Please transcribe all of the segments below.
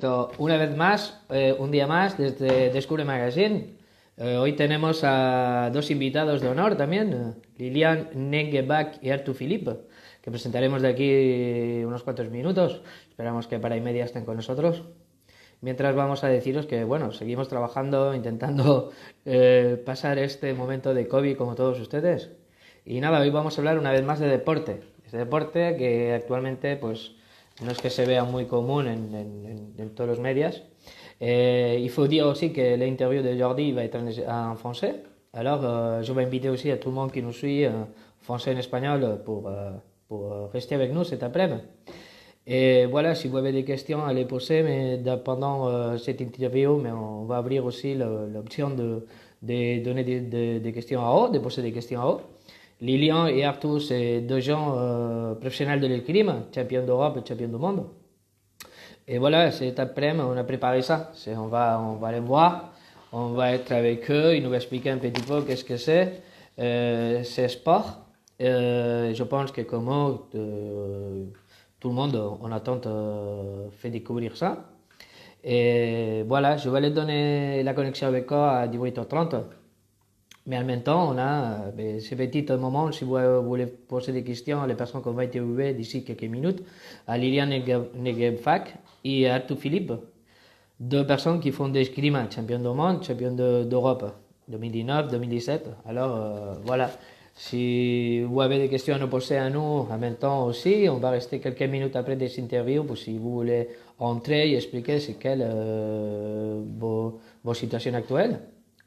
Una vez más, un día más desde Descubre Magazine. Hoy tenemos a dos invitados de honor también, Lilian Nengebach y Artu Philippe, que presentaremos de aquí unos cuantos minutos. Esperamos que para y media estén con nosotros. Mientras vamos a deciros que, bueno, seguimos trabajando, intentando pasar este momento de COVID como todos ustedes. Y nada, hoy vamos a hablar una vez más de deporte. Este deporte que actualmente, pues, no es que se vea muy común en todos los medios. Il faut dire aussi que l'interview de Jordi va être en français. Alors, je vais inviter aussi à tout le monde qui nous suit, français et espagnol, pour rester avec nous cet après-midi. Et voilà, si vous avez des questions à les poser mais pendant cette interview, mais on va ouvrir aussi l'option de donner des questions à haut, de poser des questions à haut. Lilian et Arthur, c'est deux gens professionnels de l'escrime, champions d'Europe et champions du monde. Et voilà, cet après-midi, on a préparé ça. On va les voir, on va être avec eux, ils nous expliquer un petit peu qu'est-ce que c'est sport. Je pense que comme tout le monde, on attend fait découvrir ça. Et voilà, je vais les donner la connexion avec eux à 18h30. Mais en même temps, on a ce petit moment, si vous voulez poser des questions à les personnes qu'on va interviewer d'ici quelques minutes, à Lilian Negebfak et à Artu Philippe, deux personnes qui font des escrima, champions du monde, champions d'Europe, 2019-2017. Alors voilà, si vous avez des questions à nous poser à nous, en même temps aussi, on va rester quelques minutes après des interviews pour si vous voulez entrer et expliquer c'est quelle vos situations actuelles.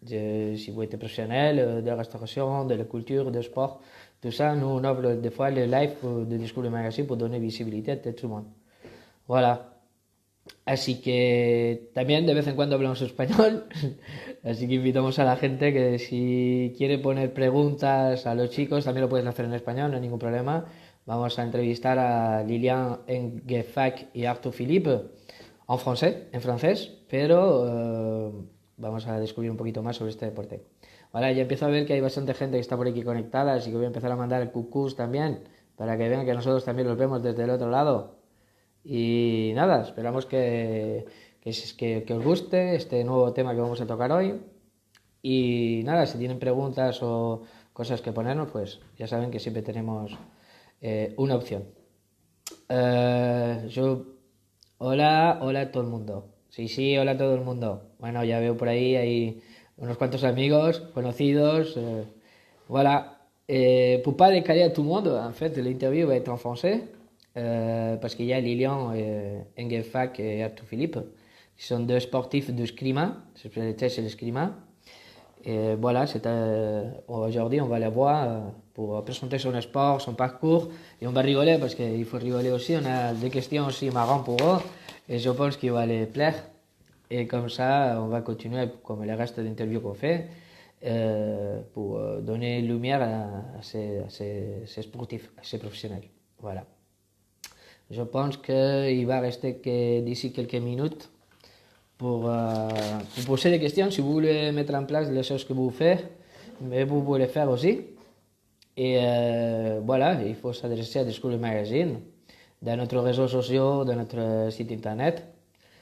Si vous êtes professionnel de la restauration, de la culture, du sport, tout ça, nous on offre des fois les live de Discours Magazine pour donner visibilité a tout le monde. Voilà. Así que también de vez en cuando hablamos español, así que invitamos a la gente que si quiere poner preguntas a los chicos también lo pueden hacer en español, no hay ningún problema. Vamos a entrevistar a Lilian Nguefak y Arthur Philippe en francés, pero vamos a descubrir un poquito más sobre este deporte. Vale, ya empiezo a ver que hay bastante gente que está por aquí conectada, así que voy a empezar a mandar el cucús también, para que vean que nosotros también los vemos desde el otro lado. Y nada, esperamos que os guste este nuevo tema que vamos a tocar hoy. Y nada, si tienen preguntas o cosas que ponernos, pues ya saben que siempre tenemos una opción. Hola a todo el mundo. Sí, hola a todo el mundo. Bueno, ya veo por ahí, hay unos cuantos amigos, conocidos. Voilà. Pour pas décaler tout le monde, en fait, l'interview va être en français. Parce qu'il y a Lilian Nguefak et Arthur Philippe, qui sont deux sportifs de Scrima, c'est l'escrima. Et voilà, aujourd'hui on va les voir pour présenter son sport, son parcours, et on va rigoler parce qu'il faut rigoler aussi, on a des questions aussi marrantes pour eux, et je pense qu'il va les plaire. Et comme ça, on va continuer comme le reste d'interviews qu'on fait pour donner lumière à ces sportifs, à ces professionnels. Voilà. Je pense qu'il va rester que d'ici quelques minutes pour poser des questions. Si vous voulez mettre en place les choses que vous faites, mais vous pouvez le faire aussi. Et voilà, il faut s'adresser à Discours Magazine dans notre réseau social, dans notre site internet.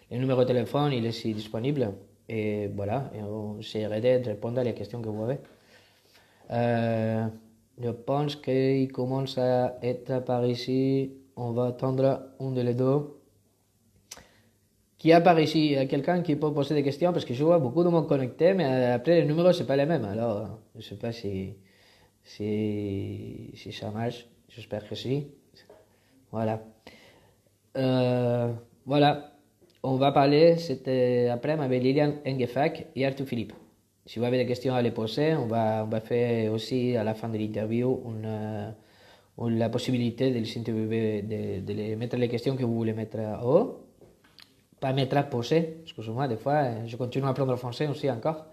Le numéro de téléphone, il est ici disponible. Et voilà, et on essaierait de répondre à les questions que vous avez. Je pense qu'il commence à être par ici. On va attendre un de les deux. Qui apparaît ici? Il y a quelqu'un qui peut poser des questions parce que je vois beaucoup de monde connecté, mais après les numéros c'est pas les mêmes. Alors je sais pas si ça marche. J'espère que si. Voilà. Voilà. On va parler après avec Lilian Nguefak et Arthur Philippe. Si vous avez des questions à les poser, on va faire aussi à la fin de l'interview la possibilité de les interviewer, de les mettre les questions que vous voulez mettre à eux. Pas mettre à poser, excusez-moi, des fois, je continue à apprendre le français aussi encore.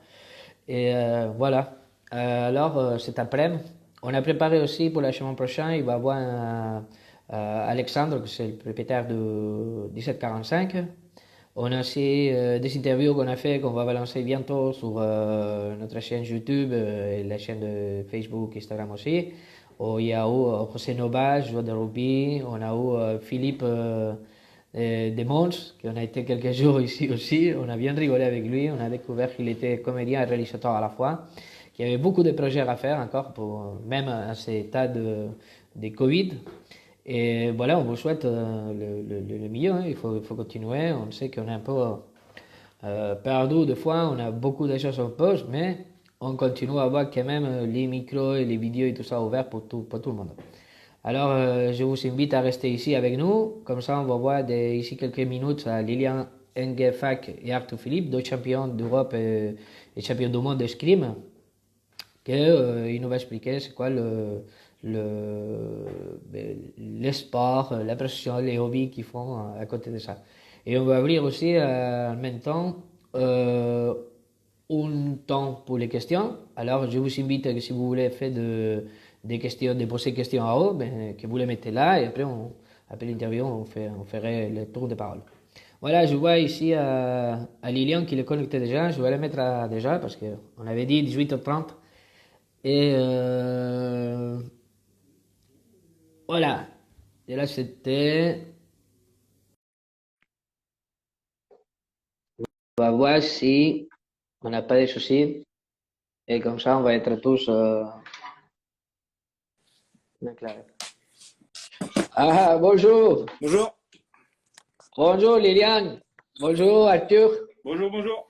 Et voilà. Alors, cet après-midi, on a préparé aussi pour la semaine prochaine, il va y avoir Alexandre, qui c'est le propriétaire de 1745. On a aussi des interviews qu'on a fait, qu'on va balancer bientôt sur notre chaîne YouTube et la chaîne de Facebook, Instagram aussi. Il y a eu José Novas, joueur de rugby. On a eu Philippe de Mons, qu'on a été quelques jours ici aussi. On a bien rigolé avec lui. On a découvert qu'il était comédien et réalisateur à la fois, qu'il y avait beaucoup de projets à faire encore, même à cet état de Covid. Et voilà, on vous souhaite le mieux. Hein. Il faut continuer. On sait qu'on est un peu perdu des fois. On a beaucoup de choses en pause, mais on continue à avoir quand même les micros et les vidéos et tout ça ouverts pour tout le monde. Alors, je vous invite à rester ici avec nous. Comme ça, on va voir d'ici quelques minutes à Lilian Ngefak et Arthur Philippe, deux champions d'Europe et champions du monde d'escrime, qui nous va expliquer c'est quoi les sports, la pression, les hobbies qu'ils font à côté de ça. Et on va ouvrir aussi en même temps un temps pour les questions. Alors, je vous invite que si vous voulez faire des questions, de poser des questions à eux, ben, que vous les mettez là et après, après l'interview, on ferait le tour de parole. Voilà, je vois ici à Lilian qui est connecté déjà. Je vais le mettre déjà parce qu'on avait dit 18h30. Et voilà. Et là, c'était. On va voir si on n'a pas de soucis. Et comme ça, on va être tous clairs. Ah, bonjour. Bonjour. Bonjour Liliane. Bonjour Arthur. Bonjour, bonjour.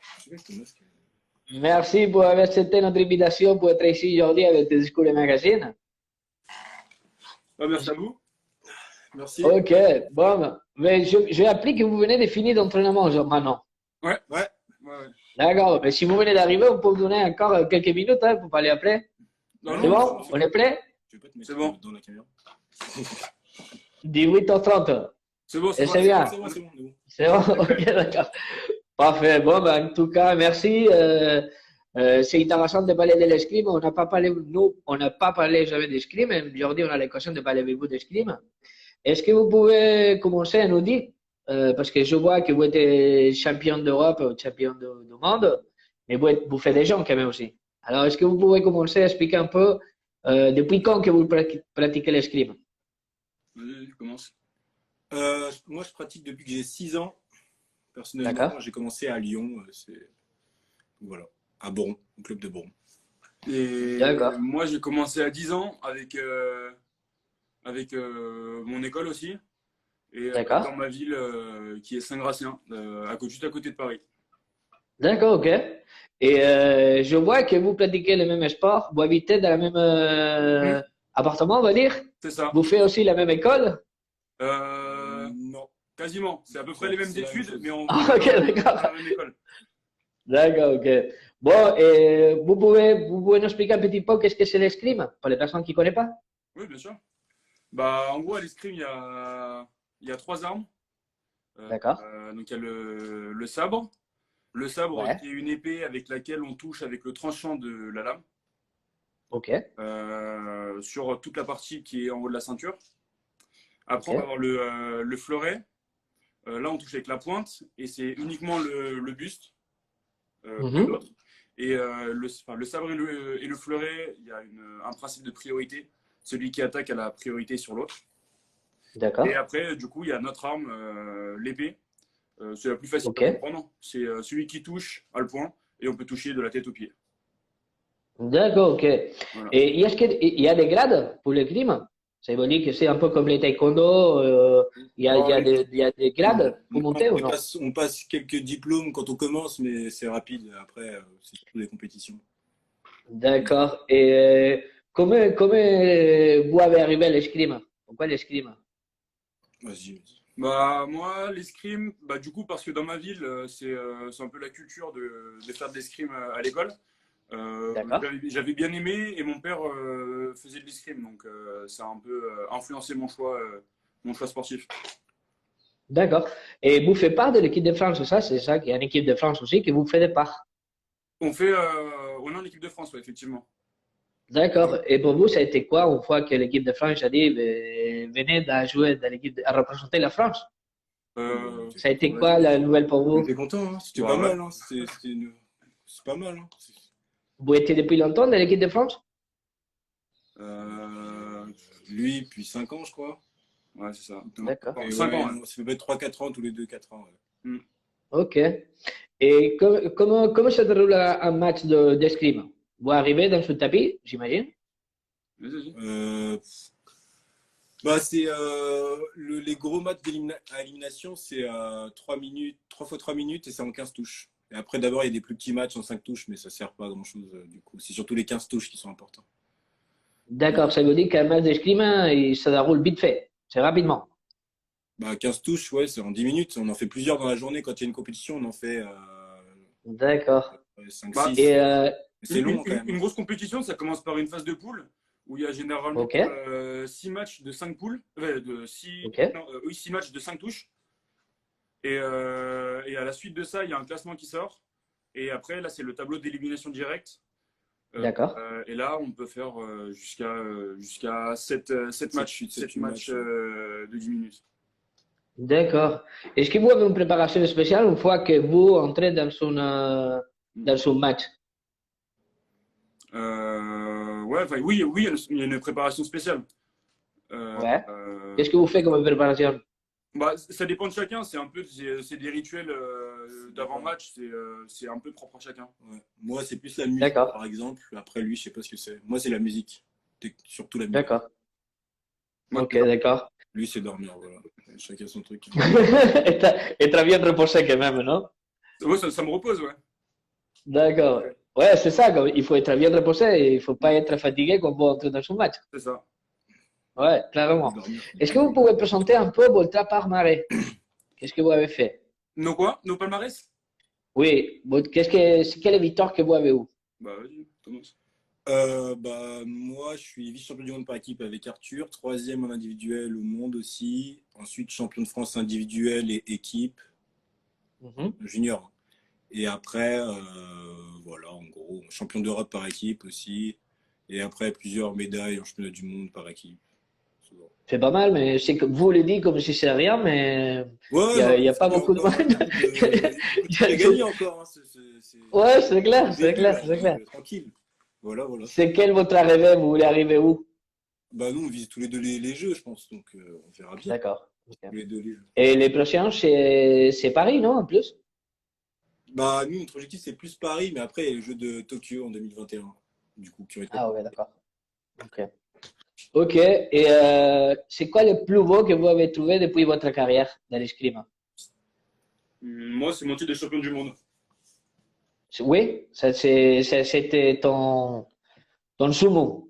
Merci pour avoir accepté notre invitation pour être ici aujourd'hui avec The School Magazine. Merci à vous. Merci. Ok, bon. Mais j'ai appris que vous venez de finir d'entraînement maintenant. Ouais. D'accord, mais si vous venez d'arriver, on peut vous donner encore quelques minutes hein, pour parler après. C'est bon? On est prêt? C'est bon. Dans la caméra. 18h30. C'est bon, c'est bien. C'est bon. C'est bon, ok, d'accord. Parfait. Bon, ben, en tout cas, merci. C'est intéressant de parler de l'escrime. On n'a pas parlé, nous, on n'a pas parlé jamais d'escrime. Aujourd'hui, on a l'occasion de parler avec vous d'escrime. Est-ce que vous pouvez commencer à nous dire, parce que je vois que vous êtes champion d'Europe, champion du monde, mais vous faites des gens quand même aussi. Alors, est-ce que vous pouvez commencer à expliquer un peu depuis quand que vous pratiquez l'escrime? Vas-y, je commence. Moi, je pratique depuis que j'ai 6 ans. Personnellement, D'accord. j'ai commencé à Lyon, voilà, à Boron, au club de Boron. Et D'accord. moi, j'ai commencé à 10 ans avec mon école aussi. Et D'accord. dans ma ville qui est Saint-Gratien, juste à côté de Paris. D'accord, ok. Et je vois que vous pratiquez le même sport, vous habitez dans le même appartement, on va dire. C'est ça. Vous faites aussi la même école. Non. Quasiment. C'est à peu près les mêmes C'est la même études, chose. mais on Ah, ok, d'accord. à la même école. D'accord, ok. Bon, et vous pouvez nous expliquer un petit peu qu'est-ce que c'est l'escrime, pour les personnes qui ne connaissent pas? Oui, bien sûr. Bah, en gros, à l'escrime, il y a 3 armes. D'accord. Donc, il y a le sabre. Le sabre Ouais. qui est une épée avec laquelle on touche avec le tranchant de la lame Ok. sur toute la partie qui est en haut de la ceinture. Après, Ok. on va avoir le fleuret. Là, on touche avec la pointe et c'est uniquement le buste, pas Mhm. l'autre. Et le sabre et le fleuret, il y a un principe de priorité. Celui qui attaque a la priorité sur l'autre. D'accord. Et après, du coup, il y a notre arme, l'épée. C'est la plus facile Ok. à comprendre. C'est celui qui touche a le point et on peut toucher de la tête aux pieds. D'accord, ok. Voilà. Et est-ce qu'il y a des grades pour l'escrime? Ça veut dire que c'est un peu comme les taekwondo, il y a des grades pour monter ou non? On passe quelques diplômes quand on commence, mais c'est rapide. Après, c'est surtout des compétitions. D'accord. Et comment vous avez arrivé à l'escrime? Pourquoi l'escrime? Vas-y. Bah, moi, l'escrime, bah, du coup, parce que dans ma ville, c'est un peu la culture de faire de l'escrime à l'école. D'accord. J'avais bien aimé et mon père faisait de l'escrime, donc ça a un peu influencé mon choix sportif. D'accord. Et vous faites part de l'équipe de France, c'est ça, qu'il y a une équipe de France aussi que vous faites part. On est en équipe de France, ouais, effectivement. D'accord. Et pour vous, ça a été quoi une fois que l'équipe de France a dit, venez à jouer dans l'équipe, à représenter la France? Ça a été quoi la nouvelle pour On vous? était content, hein. C'était Ouais, pas ouais. mal. Hein. C'est pas mal. Hein. Vous étiez depuis longtemps dans l'équipe de France? Lui, depuis 5 ans, je crois. Ouais, c'est ça. D'accord. Et 5 ouais, ans. Ouais. ça fait peut-être 3-4 ans, tous les deux, 4 ans. Ouais. Ok. Et comment se déroule un match d'escrime? Vous arrivez dans ce tapis, j'imagine? Vas-y, vas-y. Bah, c'est les gros matchs à élimination, c'est 3 minutes, 3 fois 3 minutes et c'est en 15 touches. Et après, d'abord, il y a des plus petits matchs en 5 touches, mais ça sert pas à grand-chose du coup. C'est surtout les 15 touches qui sont importants. D'accord, ça veut dire qu'un match d'escrime, ça déroule vite fait. C'est rapidement. Bah, 15 touches, ouais, c'est en 10 minutes. On en fait plusieurs dans la journée. Quand il y a une compétition, on en fait D'accord. 5, Bah, 6. Et Mais c'est long quand même. une grosse compétition, ça commence par une phase de poule où il y a généralement ok, 6 matchs de 5 poules, de 6, ok, non, oui, 6 matchs de 5 touches. Et à la suite de ça, il y a un classement qui sort. Et après, là, c'est le tableau d'élimination directe. d'accord. Et là, on peut faire jusqu'à 7 matchs, 8, 7, 7 8 matchs matchs. de 10 minutes. D'accord. Est-ce que vous avez une préparation spéciale une fois que vous entrez dans son match? Ouais, enfin, oui, oui, il y a une préparation spéciale. Ouais. Euh, Qu'est-ce que vous faites comme préparation? Bah, ça dépend de chacun. C'est des rituels d'avant-match. C'est un peu propre à chacun. Ouais. Moi, c'est plus la musique, D'accord, par exemple. Après, lui, je sais pas ce que c'est. Moi, c'est la musique. Surtout la musique. d'accord. Moi, Ok, d'accord. Lui, c'est dormir, voilà. Chacun son truc. Et très bien reposé quand même, non? ouais, ça me repose, ouais. D'accord. Ouais, c'est ça, il faut être bien reposé et il ne faut pas être fatigué quand vous entrez dans son match. C'est ça. Ouais, clairement. Dormir. Est-ce que vous pouvez présenter un peu votre palmarès? Qu'est-ce que vous avez fait? Nos quoi? Nos palmarès? Oui, quelle victoire que vous avez eu? Bah, vas-y, commence. Bah, moi, je suis vice-champion du monde par équipe avec Arthur, troisième en individuel au monde aussi. Ensuite, champion de France individuel et équipe, Mhm. junior. Et après, voilà, en gros, champion d'Europe par équipe aussi. Et après, plusieurs médailles en championnat du monde par équipe. Souvent. C'est pas mal, mais c'est que vous le dites comme si c'est rien, mais Ouais, il non, y a ça pas dit beaucoup de encore, il y a monde. beaucoup de trucs à gagner encore. Hein. Ouais, c'est C'est clair, le c'est début, clair, là, c'est clair. tranquille. Voilà, voilà. C'est quel votre arrivée? Vous voulez arriver où? Bah, nous, on vise tous les deux les jeux, je pense. Donc, on verra bien. D'accord. Ok. Tous les deux les jeux. Et les prochains, c'est Paris, non, en plus? Bah, nous, notre objectif, c'est plus Paris, mais après, il y a les Jeux de Tokyo en 2021, du coup, qui ont été. Ah, ouais, d'accord. Ok. Ok. Et c'est quoi le plus beau que vous avez trouvé depuis votre carrière dans l'escrime? Moi, c'est mon titre de champion du monde. Oui, c'était ton sumo.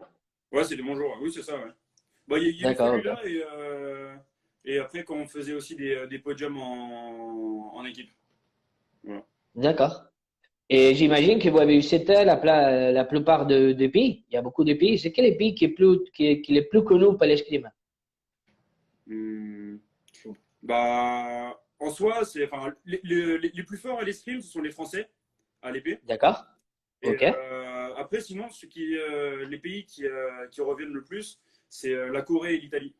Ouais, c'est des bons jours. Oui, c'est ça, ouais. Bah, il y a eu D'accord, ok. celui-là et après, quand on faisait aussi des podiums en équipe. Voilà. D'accord. Et j'imagine que vous avez visité la plupart des pays. Il y a beaucoup de pays. C'est quel pays qui est le plus connu par l'escrime? Hum, Bah, en soi, enfin, les plus forts à l'escrime, ce sont les Français à l'épée. D'accord. Et Ok. après, sinon, les pays qui reviennent le plus, c'est la Corée et l'Italie.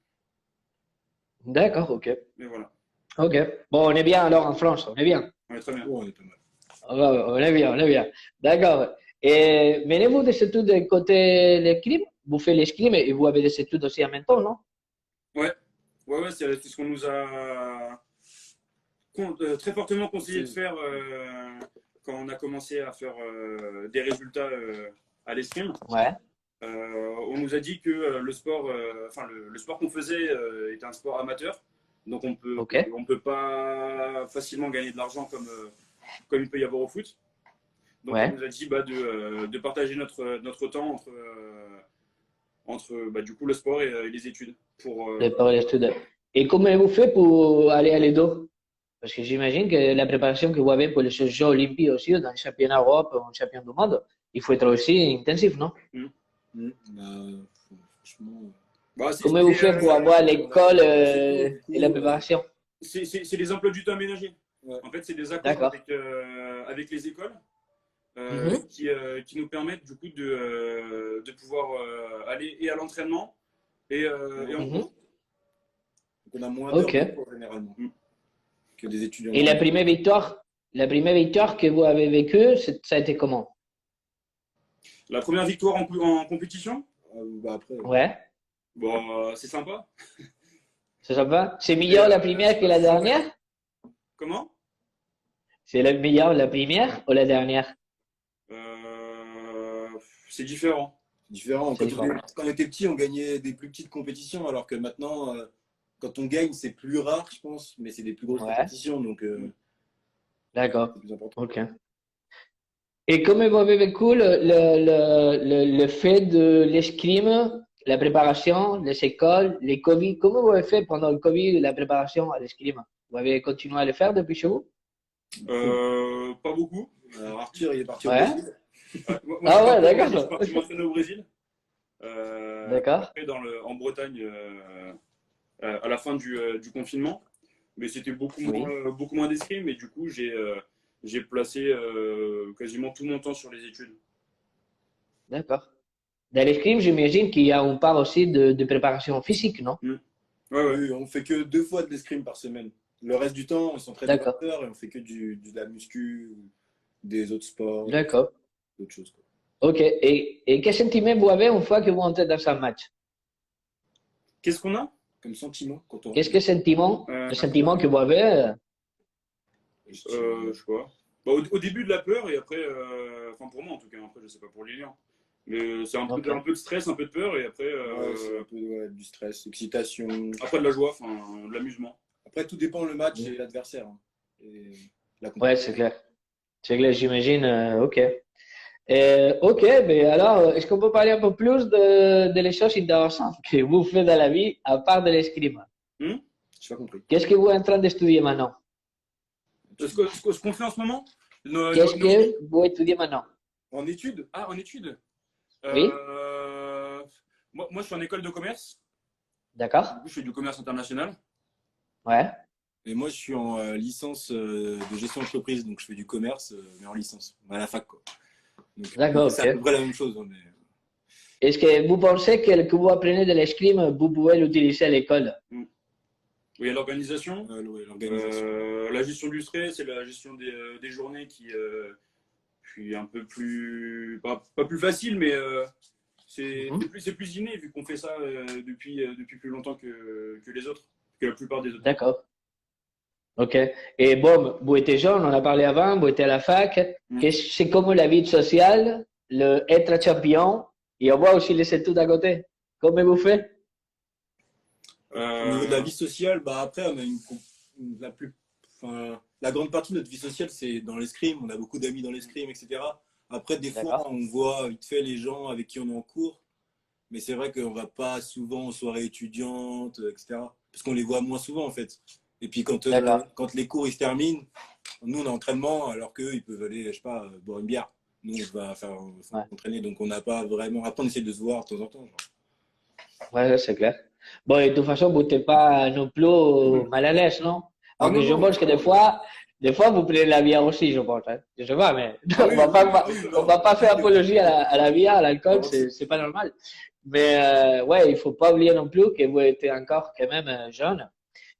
D'accord, ok. Mais voilà. Ok. Bon, on est bien alors en France. On est bien. Ouais, très bien. Oh, on est pas mal. Ouais, on est bien, on est bien. D'accord. Et menez-vous des études de côté l'escrime? Vous faites l'escrime et vous avez des études aussi en même temps, non? Ouais, ouais, c'est ce qu'on nous a très fortement conseillé de faire quand on a commencé à faire des résultats à l'escrime. Ouais. On nous a dit que le sport, enfin le sport qu'on faisait était un sport amateur, donc Ok. on peut pas facilement gagner de l'argent comme il peut y avoir au foot. Donc on Ouais. nous a dit de partager notre temps entre du coup le sport et les études pour Pour les études. Et comment vous faites pour aller à les deux? Parce que j'imagine que la préparation que vous avez pour les Jeux Olympiques aussi, dans les championnats d'Europe ou les championnats du monde, il faut être aussi intensif, non? Bah, franchement, bah, Comment vous faites pour avoir l'école assez tôt, du et la coup, préparation? c'est les emplois du temps aménagés. ouais. En fait, c'est des accords D'accord. avec les écoles Mhm. qui nous permettent du coup de pouvoir aller et à l'entraînement et en Mhm. cours. Donc, on a moins d'heures Ok. de cours généralement que des étudiants. Et la première victoire que vous avez vécue, ça a été comment? La première victoire en compétition, Bah, après, Ouais. bon, c'est sympa. C'est sympa. C'est meilleur la première que la dernière? Comment? C'est la meilleure la première ou la dernière? C'est différent. Différent. C'est différent. Quand on était petit, on gagnait des plus petites compétitions, alors que maintenant, quand on gagne, c'est plus rare, je pense, mais c'est des plus grosses Ouais. compétitions, donc D'accord. c'est plus important. Ok. Et comment vous avez vécu le fait de l'escrime, la préparation, les écoles, les Covid? Comment vous avez fait pendant le Covid la préparation à l'escrime? Vous avez continué à le faire depuis chez vous? Pas beaucoup. Alors Arthur, il est parti au Ouais. Brésil. Moi, Ah je suis ouais, parti au Brésil, d'accord. je suis parti m'entraîner au Brésil. D'accord. Après, en Bretagne, à la fin du confinement. Mais c'était Oui. beaucoup moins d'escrime. Et du coup, j'ai placé quasiment tout mon temps sur les études. D'accord. Dans l'escrime, j'imagine qu'il y a une part aussi de préparation physique, non? Ouais, ouais. Oui, on fait que 2 fois de l'escrime par semaine. Le reste du temps, on s'entraîne D'accord. 20 heures et on fait que de la muscu, des autres sports, D'accord. d'autres choses, quoi. Ok. Et quel sentiment vous avez une fois que vous entrez dans un match? Qu'est-ce qu'on a? Comme sentiment quand on Qu'est-ce que le sentiment que vous avez? Je sais pas. Bah, au début de la peur et après, enfin pour moi en tout cas, après je sais pas pour Lilian. Mais c'est un Ok. peu de stress, un peu de peur et après, Ouais, c'est un peu du stress, excitation. après de la joie, enfin de l'amusement. Après, tout dépend le match et l'adversaire, hein, et la Ouais, compétition. c'est clair. C'est clair, j'imagine. Ok. Ok, mais alors, est-ce qu'on peut parler un peu plus de les choses intéressantes que vous faites dans la vie, à part de l'escrime? Hmm. J'ai pas compris. Qu'est-ce que vous êtes en train d'étudier maintenant? Ce qu'on fait en ce moment, Qu'est-ce nos vies. que vous étudiez maintenant? En études, Ah, en études. Oui, Moi, je suis en école de commerce. d'accord. Du coup, je fais du commerce international. Ouais, et moi je suis en licence de gestion d'entreprise, donc je fais du commerce, mais en licence, à la fac, quoi. Donc d'accord, c'est à peu ok. près la même chose, hein, mais Est-ce que vous pensez que ce que vous apprenez de l'escrime, vous pouvez l'utiliser à l'école? Oui, il y a l'organisation, ouais, l'organisation. la gestion du stress et la gestion des journées qui puis un peu plus pas plus facile, mais Mhm. c'est plus inné vu qu'on fait ça depuis plus longtemps que les autres, que la plupart des autres. D'accord. Ok. Et bon, vous étiez jeune, on en a parlé avant, vous étiez à la fac. Mm. C'est comme la vie sociale, le être champion, et on voit aussi les études à côté. Comment vous faites? Au niveau de la Euh, vie sociale, bah après, on a la enfin, la grande partie de notre vie sociale, c'est dans l'escrime. On a beaucoup d'amis dans l'escrime, etc. Après, des fois, D'accord. on voit vite fait les gens avec qui on est en cours, mais c'est vrai qu'on va pas souvent aux soirées étudiantes, etc. Parce qu'on les voit moins souvent, en fait. Et puis, D'accord. quand les cours ils se terminent, nous, on est en entraînement, alors qu'eux, ils peuvent aller, je sais pas, boire une bière. Nous, on va Ouais, entraîner, donc on n'a pas vraiment. Après, on essaie de se voir de temps en temps, genre. ouais, c'est clair. Bon, et de toute façon, vous n'êtes pas non plus mal à l'aise, non? Ah Donc, non, je non, pense que des fois, vous prenez la bière aussi, je pense. Hein. Je sais pas, mais ah on oui, va pas, ah oui, on non. va pas faire apologie à la bière, à l'alcool, Non, c'est pas normal. Mais ouais, il faut pas oublier non plus que vous êtes encore quand même jeune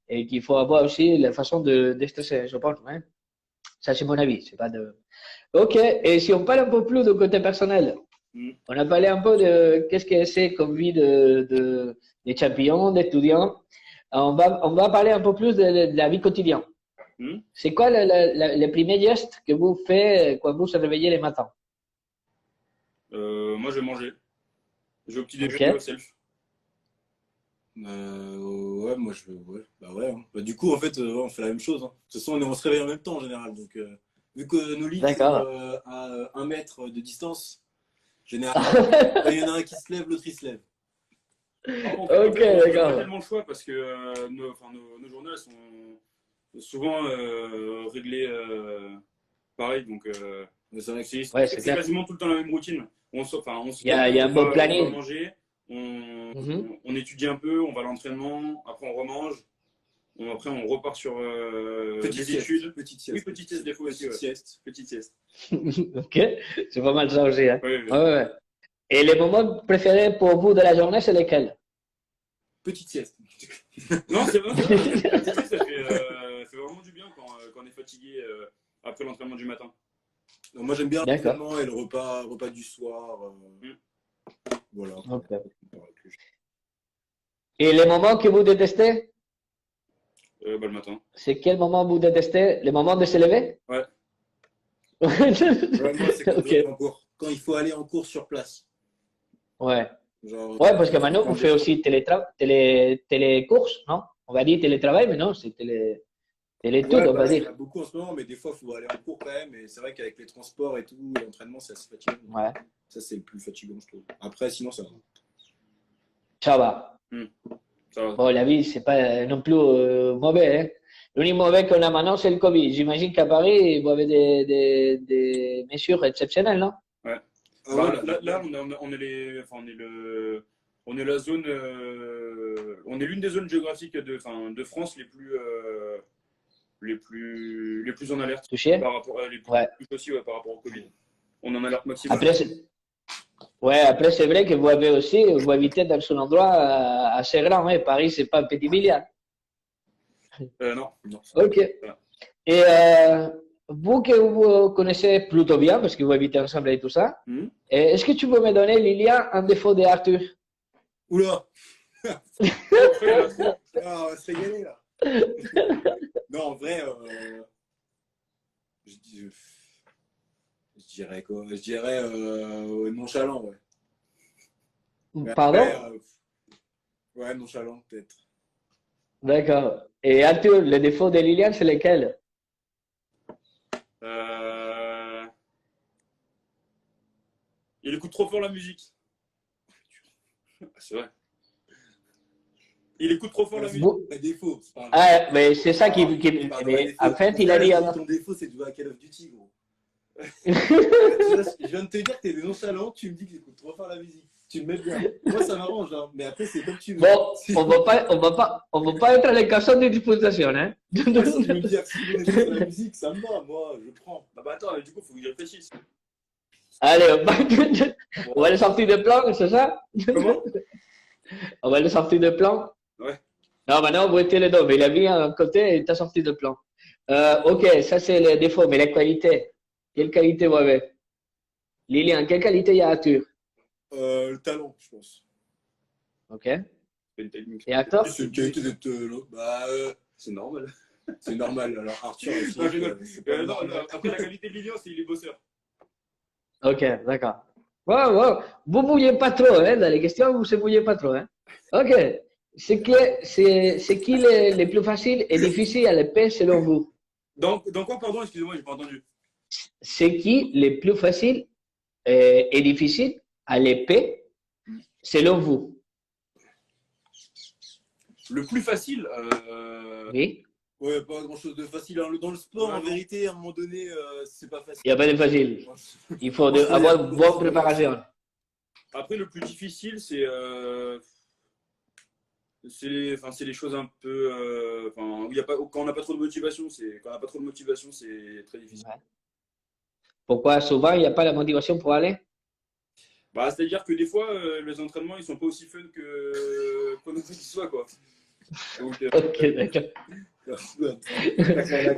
et qu'il faut avoir aussi la façon de stresser, je pense. Hein. Ça, c'est mon avis. C'est pas de. Ok. Et si on parle un peu plus du côté personnel, mm. on a parlé un peu de qu'est-ce que c'est comme vie de champion, d'étudiant. On va parler un peu plus de la vie quotidienne. Mm. C'est quoi le premier geste que vous faites quand vous vous réveillez les matins? Moi, je vais manger. Je vais au petit Ok. déjeuner au self. Ouais, moi je ouais, bah ouais, hein. Bah, du coup, en fait, ouais, on fait la même chose, hein. De toute façon, on se réveille en même temps en général. Donc, vu que nos lits sont D'accord. à 1 mètre de distance, généralement, quand il y en a un qui se lève, l'autre il se lève. Ok, On n'a pas d'accord. tellement le choix parce que nos journées elles sont souvent réglées pareil. Donc, Mais c'est vrai que Ouais, c'est c'est clair. quasiment tout le temps la même routine. On se Il y lève, a un bon on va planning. manger, Mhm. on étudie un peu, on va à l'entraînement, après on remange, après on repart sur petite les sieste, études. petite Oui, sieste, petite sieste des fois aussi, petite ouais. sieste. Petite sieste. Ok. C'est pas mal ça aussi. Hein. Ouais, Ouais, ouais. ouais, ouais. Et les moments préférés pour vous de la journée, c'est lesquels? Petite sieste. Non, c'est vrai, la petite sieste, ça fait vraiment du bien quand on est fatigué après l'entraînement du matin. Donc, moi j'aime bien D'accord. l'entraînement et le repas du soir. Mm. Voilà. Ok. Et les moments que vous détestez? Le matin. C'est quel moment vous détestez? Le moment de se lever? Ouais. Ouais, moi, c'est quand je Ok. vais en cours. Quand il faut aller en cours sur place. Ouais. Genre, Ouais, parce que maintenant, prendre vous des faites cours. aussi télécourses, non? On va dire télétravail, mais non, c'est télétudes, Ouais, on va bah, il y en dire. a beaucoup en ce moment, mais des fois, il faut aller en cours quand même. Et c'est vrai qu'avec les transports et tout, l'entraînement, c'est assez fatigant. Ouais. Ça, c'est le plus fatigant, je trouve. Après, sinon, ça va. Ça va. Ça va. Bon, la vie, c'est pas non plus mauvais, hein. L'unique mauvais qu'on a maintenant, c'est le Covid. J'imagine qu'à Paris, vous avez des mesures exceptionnelles, non? Ouais. Ah Bah, ouais, là, on est on est la zone, on est l'une des zones géographiques de France les plus en alerte Touché? par rapport à les plus, Ouais. plus aussi, ouais, par rapport au Covid. On est en alerte maximale. Après, ouais, après, c'est vrai que vous avez aussi, vous habitez dans un endroit assez grand, hein. Paris, c'est pas un petit milliard. Non. Ok. Et vous que vous connaissez plutôt bien, parce que vous habitez ensemble et tout ça, Mhm. est-ce que tu peux me donner, Lilian, un défaut d'Arthur? Oula! Après, il y en a trop. Ah, on va se régaler là. Non, en vrai, je, dis- je dirais quoi? Je dirais nonchalant, ouais. Mais après, Pardon? ouais, nonchalant peut-être. D'accord. Et Arthur, le défaut de Lilian, c'est lequel? Il écoute trop fort la musique. C'est vrai. Il écoute trop fort la musique. Vous... Pas défaut, c'est pas un vrai Ah, défaut. mais c'est ça C'est pas un vrai mais défaut. en fait, Pour il ça, a dit... ton défaut, c'est de jouer à Call of Duty, gros. Je viens de te dire que t'es nonchalant, tu me dis que j'écoute trop fort la musique. Tu me mets bien. Moi, ça m'arrange, hein. Mais après, c'est comme tu veux. Bon, Si, on va pas être en casos de disputation, hein? moi, si tu veux me dire que si on est sur la musique, ça me va, moi, je prends. Bah attends, du coup, il faut que je réfléchisse. Allez, on va le sortir de plan, c'est ça? Comment? On va le sortir de plan? Ouais. Non, maintenant, vous étiez les deux, mais il a mis un côté et t'as sorti de plan. Ok, ça c'est les défauts, mais les qualités. Quelle qualité vous avez? Lilian, quelle qualité il y a à Arthur? Le talent, je pense. Ok. C'est une technique. Et Arthur? C'est une qualité d'être. C'est normal. C'est normal. Alors, Arthur, Non, je rigole. c'est pas Non, normal. après, la qualité de Lilian, c'est il est bosseur. Ok, d'accord. Wow, wow. Vous mouillez pas trop, hein, dans les questions, vous ne mouillez pas trop, hein. Ok. C'est qui les plus faciles et difficiles à l'épée selon vous? Dans quoi, pardon? Excusez-moi, j'ai pas entendu. C'est qui les plus faciles et difficiles à l'épée selon vous? Le plus facile, Oui. Ouais, pas grand chose de facile. Hein. Dans le sport, en vérité, à un moment donné, c'est pas facile. Il n'y a pas de facile. Il faut Moi, je avoir connais une beaucoup bonne de préparation. après, le plus difficile, c'est les choses un peu, où il y a pas, quand on n'a pas trop de motivation, c'est très difficile. Ouais. Pourquoi souvent il n'y a pas la motivation pour aller? Bah, c'est-à-dire que des fois, les entraînements, ils sont pas aussi fun qu'on aimerait qu'ils soient, quoi. Donc, Ok, d'accord. Ok.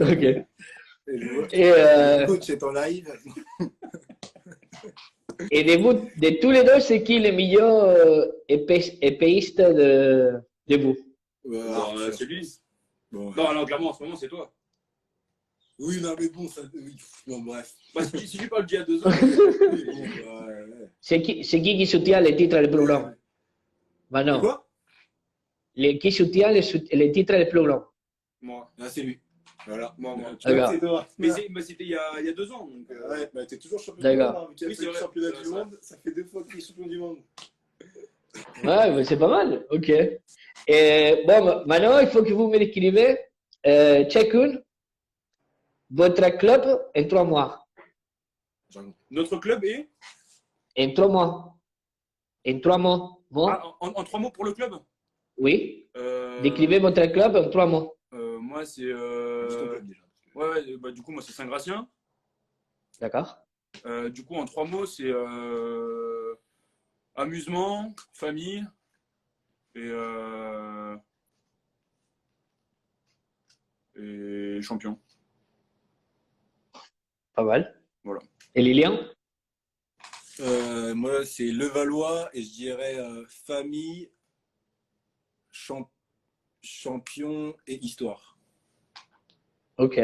Ok. Et Et, le coach est en live. et de tous les deux, c'est qui le meilleur épéiste de vous? Arthur. c'est lui. Bon, Non, non, clairement, en ce moment, c'est toi. oui, non, mais bon, ça. Oui. Bon, bref. Bah, si tu parles d'il y a 2 ans, Oui, bon, ouais. C'est qui soutient les titres les plus longs? Bah C'est non. quoi? Qui soutient les titres les plus longs? moi. Ah, c'est lui. Voilà. Moi. Tu vois D'accord. que c'est toi. Mais c'était il y a 2 ans. Donc, Ouais, bah t'es toujours champion D'accord. du monde. Hein, vu qu'il a Oui, fait c'est le vrai. championnat C'est du vrai. monde, ça fait 2 fois qu'il est champion du monde. Ouais, mais c'est pas mal. Ok. Et bon, maintenant, il faut que vous me décrivez chacun votre club en 3 mois. Notre club est. En 3 mois. En 3 mois. Mois? Ah, en 3 mots pour le club. Oui. Décrivez votre club en 3 mois. Moi, c'est. Dis ton club déjà. Ouais, bah, du coup, moi, c'est Saint-Gratien. D'accord. Du coup, en 3 mots, c'est amusement, famille et champion. Pas mal. Voilà. Et Lilian? Moi, c'est Levallois et je dirais famille, champion et histoire. Ok.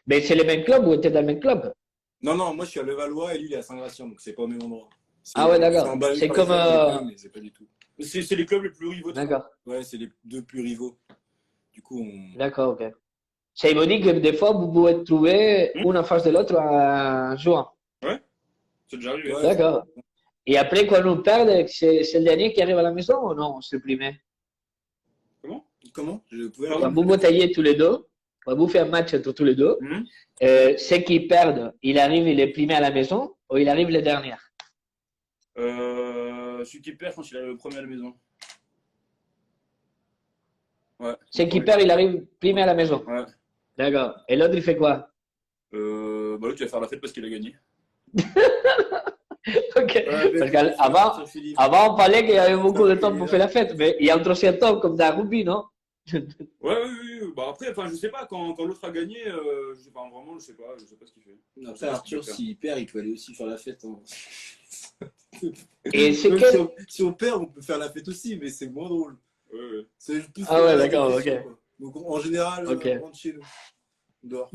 Mais c'est le même club ou tu es dans le même club? Non, moi je suis à Levallois et lui il est à Saint-Gratien, donc c'est pas au même endroit. Ah ouais, d'accord. C'est en banlieue C'est comme... parisienne, mais c'est pas du tout. C'est les clubs les plus rivaux. D'accord. Ouais, c'est les deux plus rivaux. Du coup, on... D'accord, ok. Ça veut dire que des fois, vous pouvez trouver une en face de l'autre en jouant. Ouais, c'est déjà arrivé. Ouais. D'accord. Et après, quand on perd, c'est le dernier qui arrive à la maison ou non? C'est le premier. Comment? Je pouvais Quand vous bataillez tous les deux, quand vous faites un match entre tous les deux, ceux qui perdent, il arrive, il est primé à la maison ou il arrive le dernier? Celui qui perd, je pense qu'il arrive le premier à la maison. Ouais. Celui qui perd, il arrive primé à la maison. Ouais. D'accord. Et l'autre, il fait quoi? Bah là, tu vas faire la fête parce qu'il a gagné. Ok. Parce qu'avant, on parlait qu'il y avait beaucoup de temps pour faire la fête, mais il y a un troisième temps comme dans le rugby, non? Ouais. Bah après, enfin, je sais pas, quand l'autre a gagné, je sais pas, vraiment, je sais pas ce qu'il fait. Après, Arthur, s'il perd, il peut aller aussi faire la fête. Hein. Et c'est Même quel... si on perd, on peut faire la fête aussi, mais c'est moins drôle. Ouais. C'est plus Ah ouais, la d'accord, compétition, ok. quoi. Donc en général, Ok. on rentre chez nous. On dort.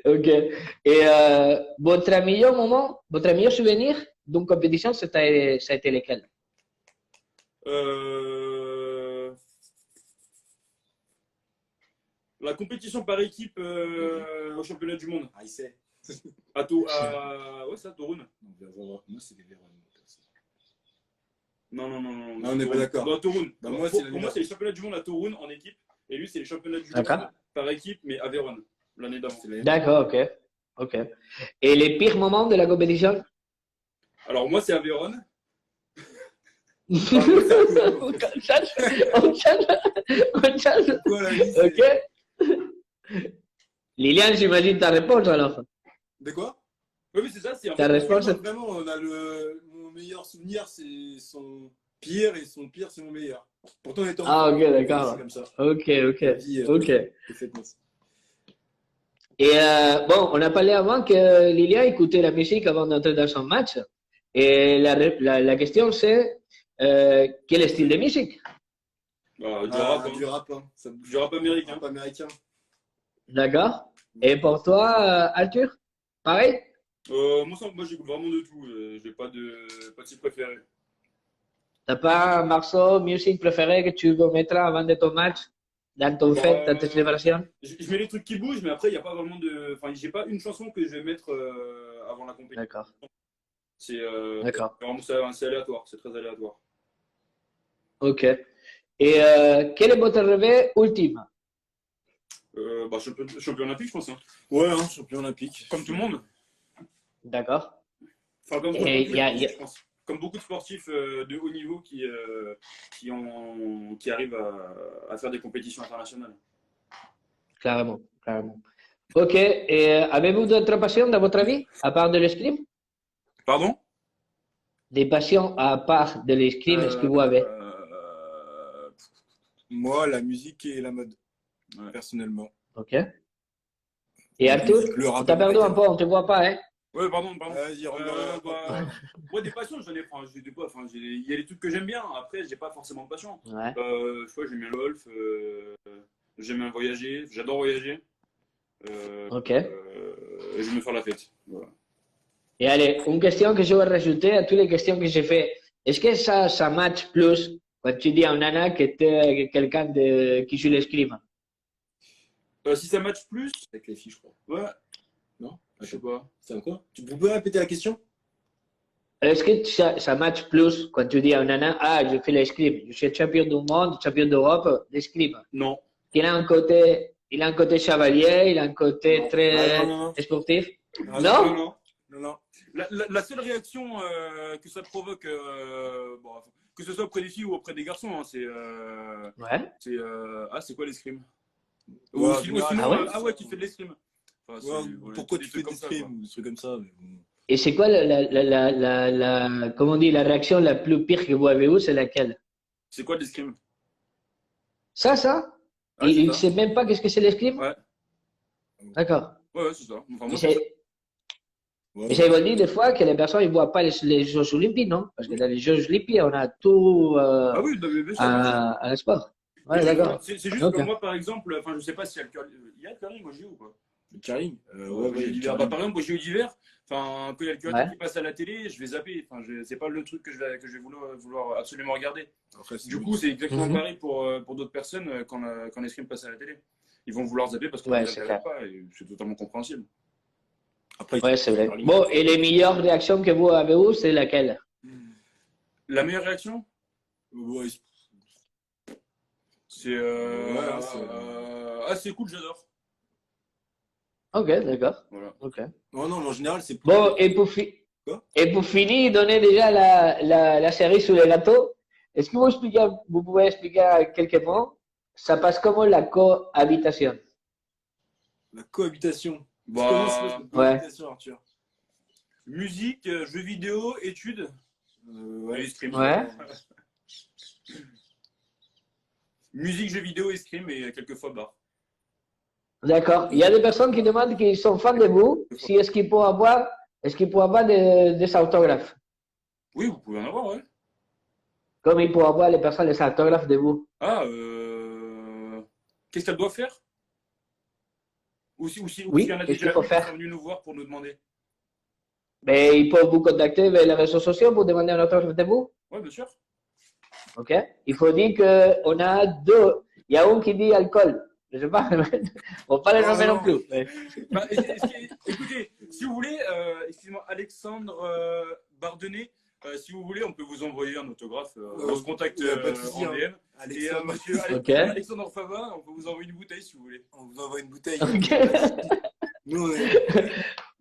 Ok. Et votre meilleur moment, votre meilleur souvenir d'une compétition, ça a été lequel? La compétition par équipe au championnat du monde. Ah, il sait. Ouais, c'est à Toruń. Moi, c'est des Vérone. Non. Ah, on n'est pas d'accord. Non, Toruń. Bah, moi, Pour moi, c'est les championnats du monde à Toruń en équipe. Et lui, c'est les championnats du monde par équipe, mais à Vérone, l'année d'avant. D'accord, ok. Et les pires moments de la compétition? Alors, moi, c'est à Vérone. On change. Quoi, la vie, Ok. Liliane, j'imagine ta réponse alors. De quoi? Oui, c'est ça. C'est en Ta fait, réponse? Vraiment, on a mon meilleur souvenir, c'est son pire, et son pire, c'est mon meilleur. Pourtant, on était en Ah, ok, d'accord. c'est comme ça. Ok. La vie, Ok. est faite comme ça. Et bon, on a parlé avant que Lilia écoutait la musique avant d'entrer dans son match. Et la question c'est quel style de musique? Bah, du rap, hein. Du rap, hein. Du rap américain. Rap américain. D'accord. Et pour toi, Arthur? Pareil? Moi j'écoute vraiment de tout. J'ai pas de style préféré. T'as pas un morceau musique préféré que tu mettras avant de ton match, dans ton fête, dans tes célébrations? Je mets les trucs qui bougent, mais après, il n'y a pas vraiment de. Enfin, j'ai pas une chanson que je vais mettre avant la compétition. D'accord. C'est D'accord. vraiment c'est aléatoire, c'est très aléatoire. Ok. Et quel est votre rêve ultime? Bah, champion olympique, je pense. Hein. Ouais, hein, champion olympique. Comme tout le monde. D'accord. Enfin, comme, Et je pense. Comme beaucoup de sportifs de haut niveau qui arrivent à faire des compétitions internationales. Clairement. Ok. Et avez-vous d'autres passions dans votre vie, à part de l'escrime? Pardon? Des passions à part de l'escrime, est-ce que vous avez? Moi, la musique et la mode, personnellement. Ok. Et Arthur, tu t'as perdu un peu, on ne te voit pas, hein? Ouais, pardon. Vas-y, Moi, des passions, j'en ai. Il y a des trucs que j'aime bien. Après, j'ai pas forcément de passion. Ouais. J'aime bien le golf. J'aime bien voyager. J'adore voyager. Ok. J'aime faire la fête. Voilà. Et allez, une question que je vais rajouter à toutes les questions que j'ai fait. Est-ce que ça match plus quand tu dis à un nana que tu es quelqu'un qui joue l'escrime? Si ça match plus. Avec les filles, je crois. Ouais. Non? Je sais pas. C'est quoi? Tu peux répéter la question? Est-ce que ça match plus quand tu dis à un nana, ah, je fais l'escrime, je suis champion du monde, champion d'Europe d'escrime? Non. Il a un côté chevalier, il a un côté très non. sportif. Non. Non. La seule réaction que ça provoque, que ce soit auprès des filles ou auprès des garçons, hein, c'est c'est quoi l'escrime? Ouais, tu fais de l'escrime. Enfin, pourquoi tu fais de l'escrime ou des trucs comme ça? Et c'est quoi comment on dit, la réaction la plus pire que vous avez eue, c'est laquelle? C'est quoi de l'escrime? Ça? Ah, Il ne sait même pas qu'est-ce que c'est l'escrime? Ouais. D'accord. Ouais, c'est ça. Enfin, Et ça veut dire des fois que les personnes ne voient pas les Jeux Olympiques, non? Parce que dans les Jeux Olympiques, on a tout ah oui, bien sûr. à sport. Ouais, d'accord. C'est juste Ok. que moi, par exemple, enfin, je sais pas s'il y a le curling. Il y a le curling au JO ou pas? Le curling Ouais, ouais, d'hiver. curling. Bah, par exemple, au JO d'hiver, enfin, quand il y a le curling Ouais. qui passe à la télé, je vais zapper. Enfin, c'est pas le truc que je vais vouloir absolument regarder. Après, c'est Du coup, c'est exactement Mhm. pareil pour d'autres personnes quand l'escrime passe à la télé. Ils vont vouloir zapper parce que ça Ouais, ne les c'est intéresse clair. pas et c'est totalement compréhensible. Après, Ouais, c'est vrai. curling, Bon, et les meilleures réactions que vous avez eues, c'est laquelle? La meilleure réaction, ouais, c'est ouais, ah, c'est cool, j'adore. Ok, d'accord. Voilà. Ok. non, non, mais en général, c'est plus. Bon, Quoi et pour finir, donner déjà la série sur les gâteaux, est-ce que vous pouvez expliquer à quelques mots, ça passe comment la cohabitation? La cohabitation. Bah, Comment se passe la Ouais. cohabitation, Arthur? musique, jeux vidéo, études et Ouais. escrime. Ouais. Musique, jeux vidéo, escrime et quelquefois bar. D'accord. Il y a des personnes qui demandent qu'ils sont fans de vous, si est-ce qu'ils peuvent avoir des autographes, Oui, vous pouvez en avoir, ouais. comme ils peuvent avoir les personnes des autographes de vous. Ah, qu'est-ce qu'elle doit faire? Ou s'il Oui, y en a qu'est-ce qu'il déjà faut eu qui sont faire? venus nous voir pour nous demander. Mais ils peuvent vous contacter vers les réseaux sociaux pour demander un autographe de vous. Ouais, bien sûr. Ok. Il faut dire qu'on a deux. Il y a un qui dit alcool. Je sais pas. On va pas les Oh, nommer non non. plus. Mais- Bah, écoutez, si vous voulez, excusez-moi, Alexandre Bardenet, si vous voulez, on peut vous envoyer un autographe. On se contacte y a pas de souci, en hein. DM. Et Alexandre, monsieur Ok. Alexandre Fava, on peut vous envoyer une bouteille si vous voulez. on vous envoie une bouteille. Ok. Nous, on est.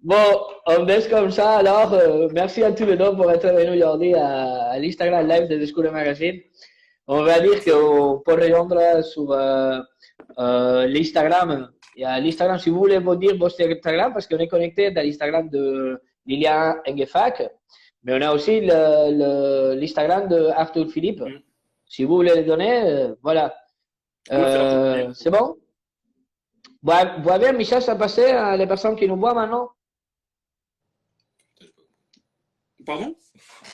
Bon, on laisse comme ça. Alors, merci à tous les deux pour être venus aujourd'hui à l'Instagram Live de Discours Magazine. On va dire qu'on peut rejoindre sur l'Instagram. Il y a l'Instagram, si vous voulez vous dire votre Instagram, parce qu'on est connecté dans l'Instagram de Lilian Engefac, mais on a aussi l'Instagram de Arthur Philippe. Mm. Si vous voulez le donner, voilà. On va faire un peu de C'est bon? Vous avez un message à passer à les personnes qui nous voient maintenant? Pardon?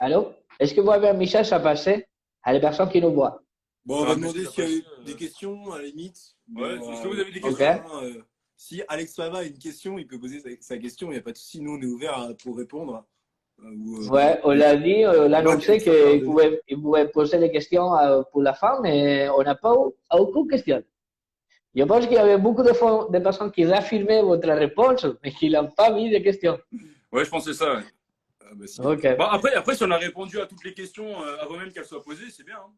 Allô? Est-ce que vous avez un message à passer à les personnes qui nous voient? Bon, on va Ah, demander mais s'il y a eu c'est des questions à la limite. Ouais, Mais, est-ce que vous avez des Ok. questions? Si Alex Fava a une question, il peut poser sa question. Il n'y a pas de souci. Nous, on est ouvert pour répondre. Ouais, on l'a dit, on l'a annoncé Alex Fava, qu'il pouvait poser des questions pour la fin, mais on n'a pas eu aucune question. Je pense qu'il y avait beaucoup de personnes qui réaffirmaient votre réponse, mais qui n'ont pas mis de questions. Ouais, je pense que c'est ça. Ouais. Ah, bah, si. Ok. Bon, après, si on a répondu à toutes les questions avant même qu'elles soient posées, c'est bien. Hein.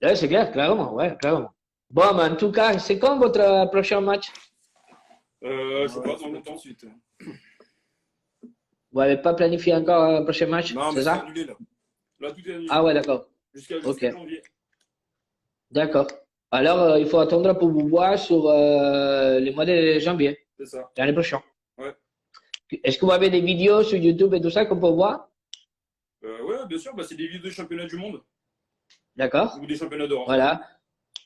Ouais, c'est clair, clairement, ouais, clairement. Bon, mais en tout cas, c'est quand votre prochain match? Je sais Ouais, pas, c'est dans tout longtemps. de suite. Vous n'avez pas planifié encore un prochain match, Non, mais c'est c'est ça? annulé là. Là, tout est annulé. Ah ouais, d'accord. Jusqu'à Ok. janvier. D'accord. Alors, il faut attendre pour vous voir sur le mois de janvier, C'est ça. l'année prochaine. Ouais. Est-ce que vous avez des vidéos sur YouTube et tout ça qu'on peut voir? Ouais, bien sûr, bah, c'est des vidéos de championnat du monde D'accord. ou des championnats d'Europe. Voilà.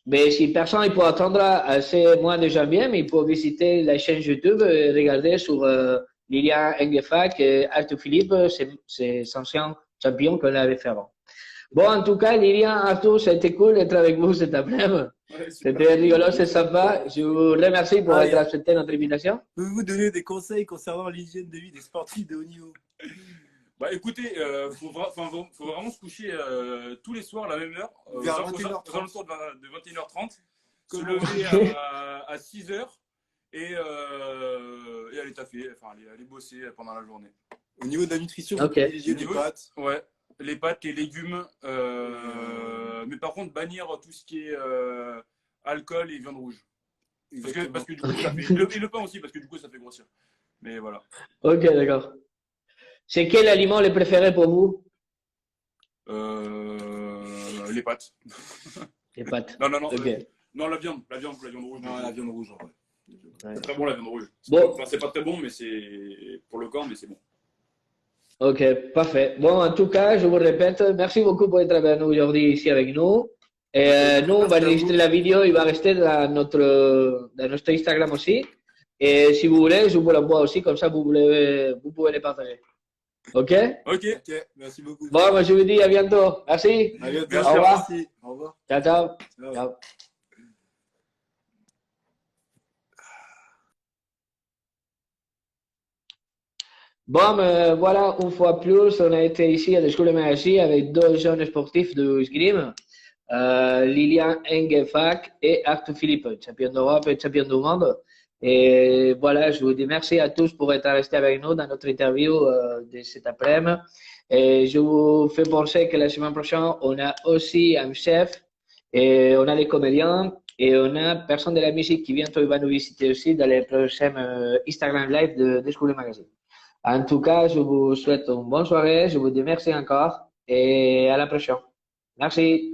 Mais si personne il peut attendre à ce mois de janvier, mais il peut visiter la chaîne YouTube et regarder sur Lilian Engefac et Arthur Philippe, ces anciens champions qu'on avait fait avant. Bon, en tout cas, Lilian, Arthur, c'était cool d'être avec vous cet après-midi. Ouais, super. C'était rigolo, c'est sympa. Je vous remercie pour Ah, avoir accepté notre invitation. Pouvez-vous donner des conseils concernant l'hygiène de vie des sportifs de haut niveau? Bah écoutez, faut vraiment se coucher tous les soirs à la même heure, Vers aux 21h30. alentours de 21h30, se Comment? lever à 6h et aller taffer, enfin aller bosser pendant la journée. Au niveau de la nutrition, Ok. privilégier les Niveau- pâtes. Ouais, les pâtes, les légumes, mais par contre bannir tout ce qui est alcool et viande rouge. Parce que du coup, ça fait, et le pain aussi, parce que du coup, ça fait grossir. Mais voilà. Ok, d'accord. C'est quel aliment le préféré pour vous? Les pâtes. Les pâtes. Non, Ok. non, la viande rouge. Non, la viande rouge, en vrai. Ouais. C'est très bon la viande rouge. Bon. Enfin, c'est pas très bon, mais c'est pour le corps, mais c'est bon. Ok, parfait. Bon, en tout cas, je vous répète, merci beaucoup pour être avec nous aujourd'hui ici avec nous. Et nous, on va enregistrer la vidéo, il va rester dans notre Instagram aussi. Et si vous voulez, je vous l'envoie aussi, comme ça vous pouvez les partager. Ok? Ok. Ok, merci beaucoup. Bon, moi, je vous dis à bientôt. Merci. À bientôt. Merci, au revoir. Merci. Au revoir. Ciao, ciao. Ciao. Ciao. Bon, voilà, une fois plus, on a été ici à Descoule Magazine avec deux jeunes sportifs de escrime, Lilian Engefak et Arthur Philippe, champion d'Europe et champion du monde. Et voilà, je vous dis merci à tous pour être restés avec nous dans notre interview de cet après-midi. Et je vous fais penser que la semaine prochaine, on a aussi un chef, et on a des comédiens, et on a personne de la musique qui bientôt va nous visiter aussi dans les prochains Instagram Live de Descoule Magazine. En tout cas, je vous souhaite une bonne soirée, je vous dis merci encore et à la prochaine. Merci.